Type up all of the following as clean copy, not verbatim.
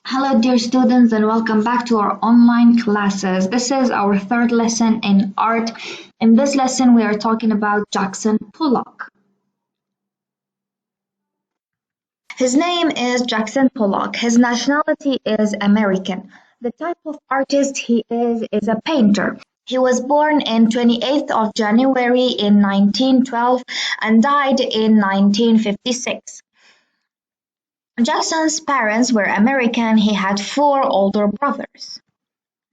Hello, dear students, and welcome back to our online classes. This is our third lesson in art. In this lesson, we are talking about Jackson Pollock. His name is Jackson Pollock. His nationality is American. The type of artist he is a painter. He was born in 28th of January in 1912 and died in 1956. Jackson's parents were American. He had four older brothers.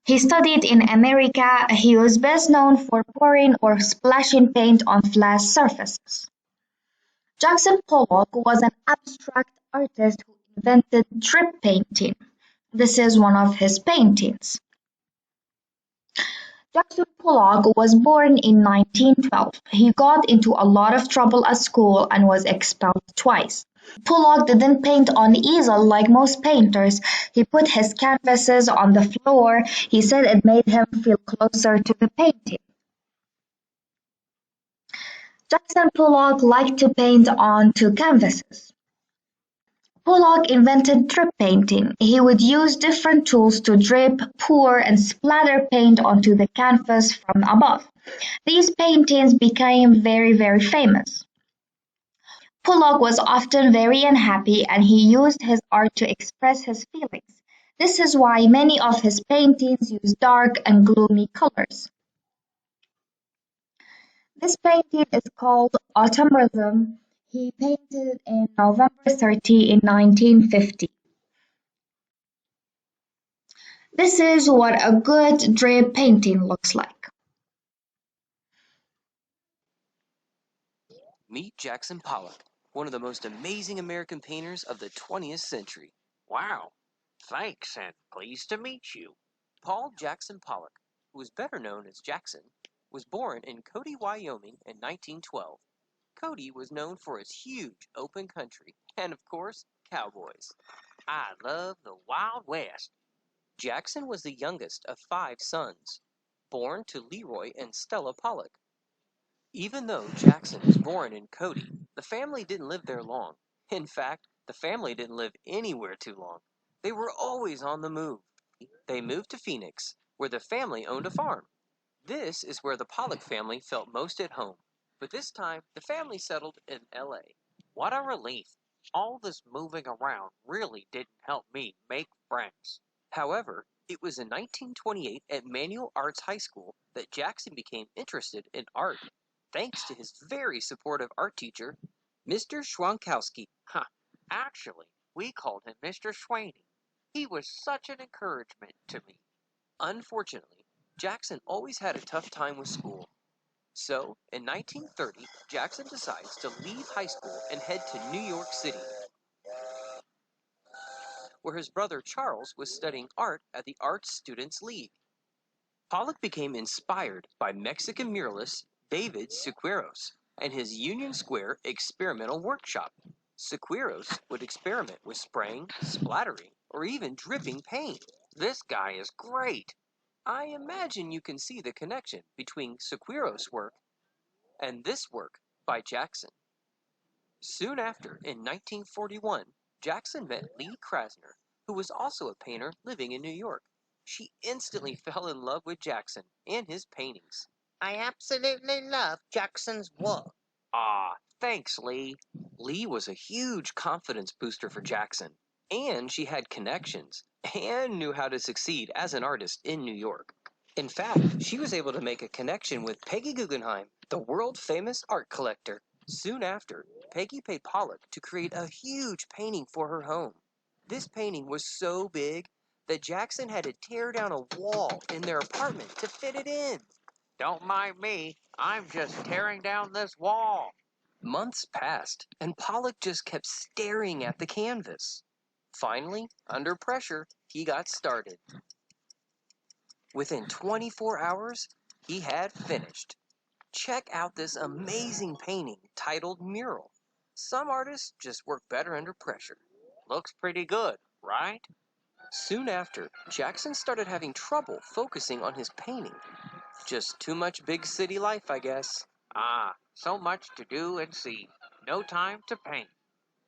He studied in America. He was best known for pouring or splashing paint on flat surfaces. Jackson Pollock was an abstract artist who invented drip painting. This is one of his paintings. Jackson Pollock was born in 1912. He got into a lot of trouble at school and was expelled twice. Pollock didn't paint on easel like most painters. He put his canvases on the floor. He said it made him feel closer to the painting. Jackson Pollock liked to paint onto canvases. Pollock invented drip painting. He would use different tools to drip, pour, and splatter paint onto the canvas from above. These paintings became very famous. Pollock was often very unhappy and he used his art to express his feelings. This is why many of his paintings use dark and gloomy colors. This painting is called Autumn Rhythm. He painted in November 30 in 1950. This is what a good drip painting looks like. Meet Jackson Pollock, one of the most amazing American painters of the 20th century. Wow, thanks and pleased to meet you. Paul Jackson Pollock, who was better known as Jackson, was born in Cody, Wyoming in 1912. Cody was known for its huge open country and, of course, cowboys. I love the Wild West. Jackson was the youngest of five sons, born to Leroy and Stella Pollock. Even though Jackson was born in Cody, the family didn't live there long. In fact, the family didn't live anywhere too long. They were always on the move. They moved to Phoenix, where the family owned a farm. This is where the Pollock family felt most at home. But this time, the family settled in LA. What a relief. All this moving around really didn't help me make friends. However, it was in 1928 at Manual Arts High School that Jackson became interested in art, thanks to his very supportive art teacher, Mr. Schwankowski. Huh. Actually, we called him Mr. Swaney. He was such an encouragement to me. Unfortunately, Jackson always had a tough time with school. So, in 1930, Jackson decides to leave high school and head to New York City, where his brother Charles was studying art at the Art Students League. Pollock became inspired by Mexican muralist David Siqueiros and his Union Square experimental workshop. Siqueiros would experiment with spraying, splattering, or even dripping paint. This guy is great. I imagine you can see the connection between Siqueiros' work and this work by Jackson. Soon after, in 1941, Jackson met Lee Krasner, who was also a painter living in New York. She instantly fell in love with Jackson and his paintings. I absolutely love Jackson's work. Ah, thanks, Lee. Lee was a huge confidence booster for Jackson, and she had connections and knew how to succeed as an artist in New York. In fact, she was able to make a connection with Peggy Guggenheim, the world-famous art collector. Soon after, Peggy paid Pollock to create a huge painting for her home. This painting was so big that Jackson had to tear down a wall in their apartment to fit it in. Don't mind me. I'm just tearing down this wall. Months passed, and Pollock just kept staring at the canvas. Finally, under pressure, he got started. Within 24 hours, he had finished. Check out this amazing painting titled Mural. Some artists just work better under pressure. Looks pretty good, right? Soon after, Jackson started having trouble focusing on his painting. Just too much big city life, I guess. Ah, so much to do and see. No time to paint.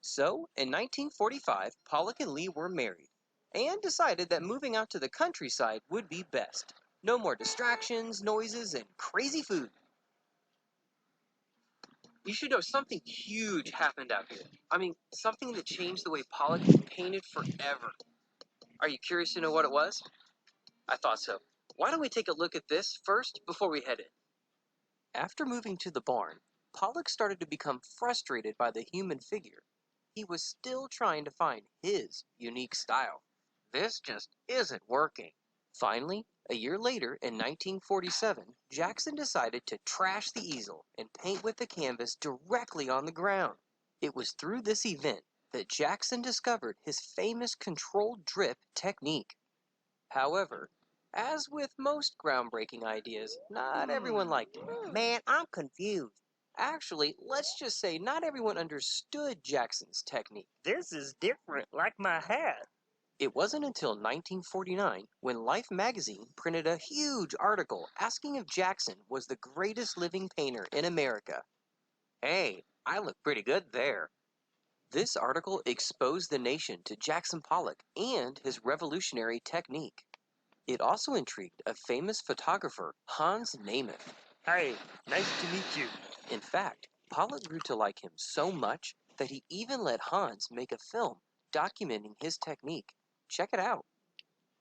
So, in 1945, Pollock and Lee were married, and decided that moving out to the countryside would be best. No more distractions, noises, and crazy food. You should know something huge happened out here. I mean, something that changed the way Pollock painted forever. Are you curious to know what it was? I thought so. Why don't we take a look at this first before we head in? After moving to the barn, Pollock started to become frustrated by the human figure. He was still trying to find his unique style. This just isn't working. Finally, a year later in 1947, Jackson decided to trash the easel and paint with the canvas directly on the ground. It was through this event that Jackson discovered his famous controlled drip technique. However, as with most groundbreaking ideas, not everyone liked it. Man, I'm confused. Actually, let's just say not everyone understood Jackson's technique. This is different, like my hat. It wasn't until 1949 when Life magazine printed a huge article asking if Jackson was the greatest living painter in America. Hey, I look pretty good there. This article exposed the nation to Jackson Pollock and his revolutionary technique. It also intrigued a famous photographer, Hans Nemeth. Hey, nice to meet you. In fact, Pollock grew to like him so much that he even let Hans make a film documenting his technique. Check it out.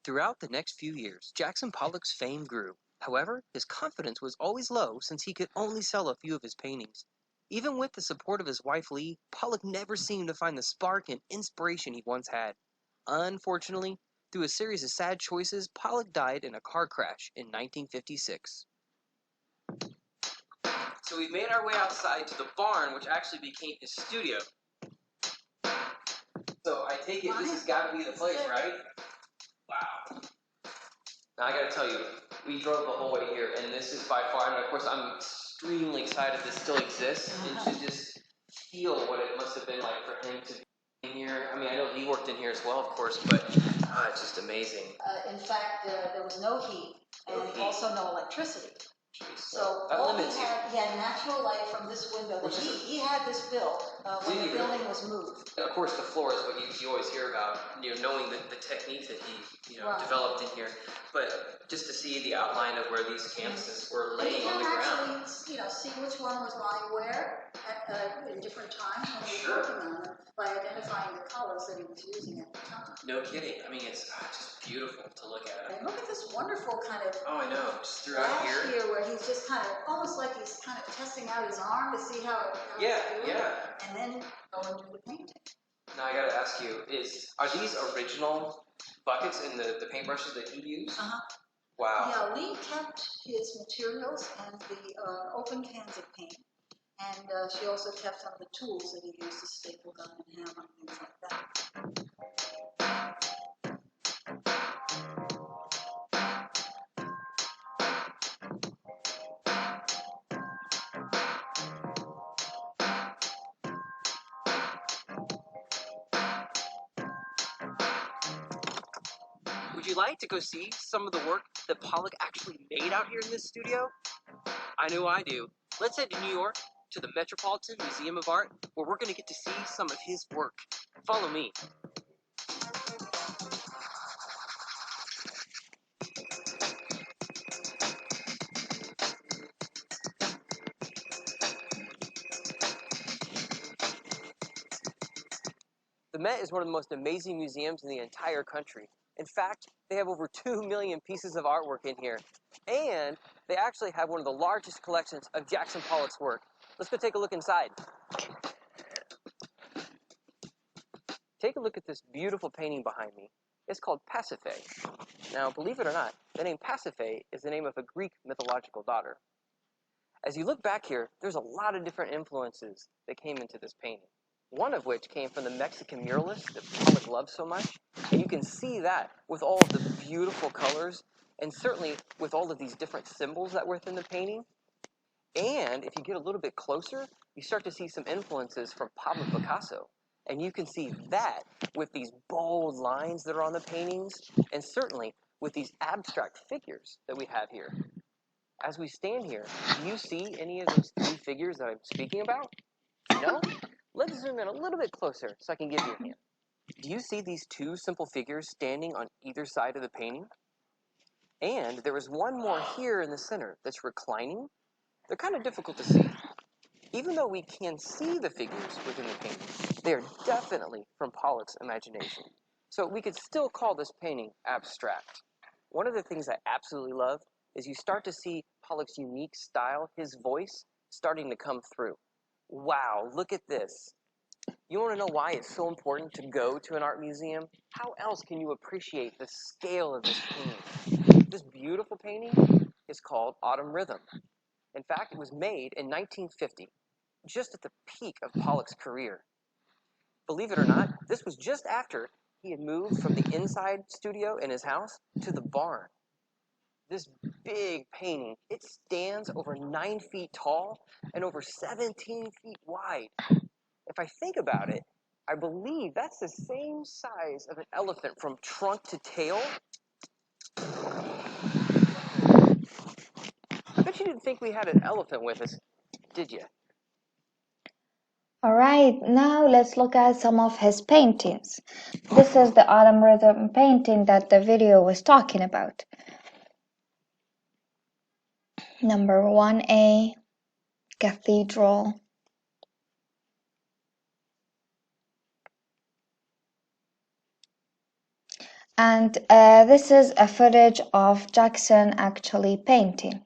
Throughout the next few years, Jackson Pollock's fame grew. However, his confidence was always low since he could only sell a few of his paintings. Even with the support of his wife Lee, Pollock never seemed to find the spark and inspiration he once had. Unfortunately, through a series of sad choices, Pollock died in a car crash in 1956. So we've made our way outside to the barn, which actually became his studio. So I take it this has got to be the place, right? Wow. Now I gotta tell you, we drove the whole way here, and this is by far, and of course I'm extremely excited this still exists, and to just feel what it must have been like for him to be in here. I mean, I know he worked in here as well, of course, but it's just amazing. In fact, there was no heat and No heat. also no electricity. Jeez, So that all limits you. he had natural light from this window. That he had this built when the building was moved. Of course, the floor is what you always hear about, knowing the techniques that he, Right. developed in here. But just to see the outline of where these canvases were And you laying on can the ground. actually, see which one was lying where in different times when he was Sure. working on them by identifying the colors that he was using at the time. No kidding. I mean, it's just beautiful to look at. And look at this wonderful kind of Oh, I know. Just throughout flash here. where he's just kind of almost like he's kind of testing out his arm to see how it's doing, and then go and do the painting. Now I gotta ask you: are these original buckets and the paintbrushes that he used? Uh-huh. Wow. Yeah, Lee kept his materials and the open cans of paint, and she also kept some of the tools that he used to staple gun and hammer and things like that. Would you like to go see some of the work that Pollock actually made out here in this studio? I know I do. Let's head to New York, to the Metropolitan Museum of Art, where we're going to get to see some of his work. Follow me. The Met is one of the most amazing museums in the entire country. In fact, they have over 2 million pieces of artwork in here. And they actually have one of the largest collections of Jackson Pollock's work. Let's go take a look inside. Take a look at this beautiful painting behind me. It's called Pasiphae. Now, believe it or not, the name Pasiphae is the name of a Greek mythological daughter. As you look back here, there's a lot of different influences that came into this painting. One of which came from the Mexican muralists that Pollock loved so much. And you can see that with all of the beautiful colors, and certainly with all of these different symbols that were within the painting. And if you get a little bit closer, you start to see some influences from Pablo Picasso. And you can see that with these bold lines that are on the paintings, and certainly with these abstract figures that we have here. As we stand here, do you see any of those three figures that I'm speaking about? No? Let's zoom in a little bit closer so I can give you a hint. Do you see these two simple figures standing on either side of the painting? And there is one more here in the center that's reclining. They're kind of difficult to see. Even though we can see the figures within the painting, they are definitely from Pollock's imagination. So we could still call this painting abstract. One of the things I absolutely love is you start to see Pollock's unique style, his voice, starting to come through. Wow, look at this. You want to know why it's so important to go to an art museum? How else can you appreciate the scale of this painting? This beautiful painting is called Autumn Rhythm. In fact, it was made in 1950, just at the peak of Pollock's career. Believe it or not, this was just after he had moved from the inside studio in his house to the barn. This big painting, it stands over 9 feet tall and over 17 feet wide. If I think about it, I believe that's the same size of an elephant from trunk to tail. I bet you didn't think we had an elephant with us, did you? Alright, now let's look at some of his paintings. This is the Autumn Rhythm painting that the video was talking about. Number 1A, Cathedral. And this is a footage of Jackson actually painting.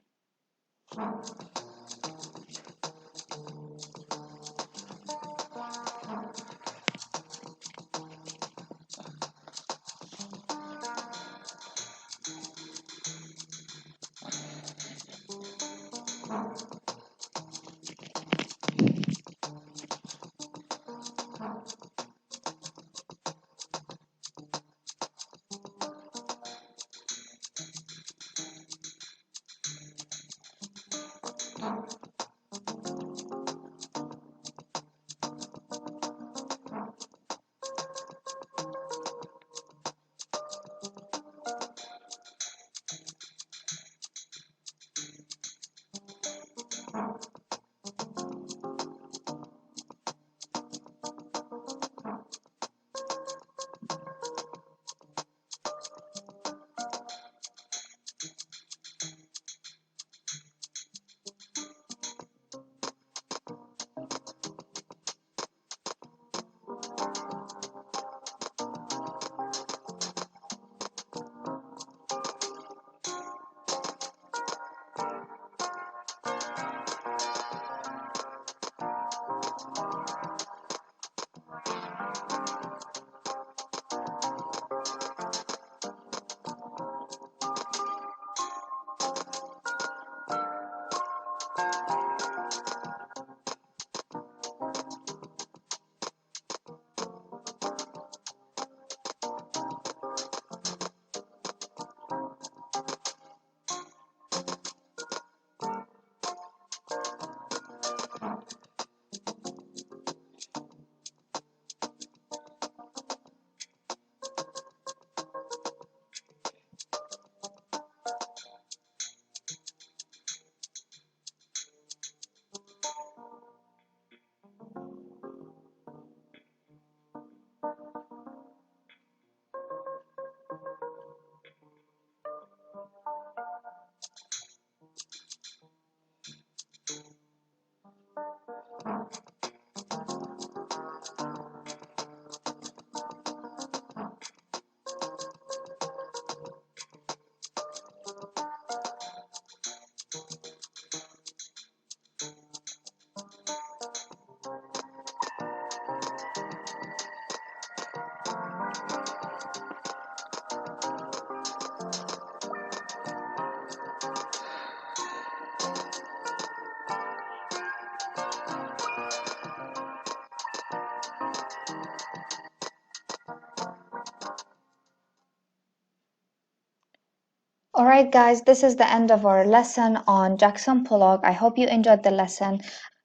Alright guys, this is the end of our lesson on Jackson Pollock. I hope you enjoyed the lesson.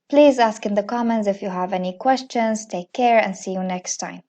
Please ask in the comments if you have any questions. Take care and see you next time.